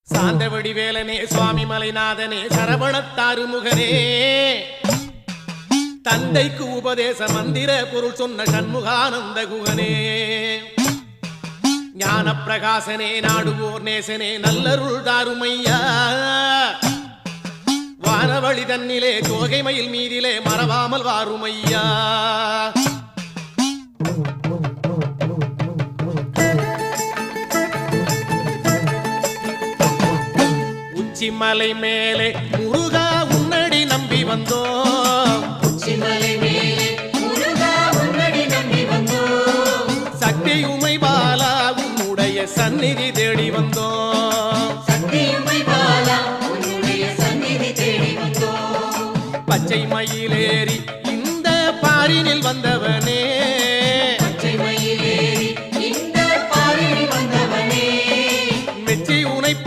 சாந்தவடி வேலனே சுவாமி மலைநாதனே சரவணத்தாறு முகனே தந்தைக்கு உபதேச மந்திர பொருள் சொன்ன சண்முகானந்த குகனே ஞான பிரகாசனே நாடுவோர் நேசனே நல்லருள் தாருமையா வானவழி தன்னிலே தோகை மயில் மீதிலே மறவாமல் வாருமையா உச்சிமலை மேலே முருகா உன்னடி நம்பி வந்தோம் உச்சிமலை மேலே முருகா உன்னடி நம்பி வந்தோம் சக்தியுமை பாலா உன்னுடைய சந்நிதி தேடி வந்தோம் சக்தியுமை பாலா உன்னுடைய சந்நிதி தேடி வந்தோம் பச்சை மயிலேறி இந்த பாரினில் வந்தவன்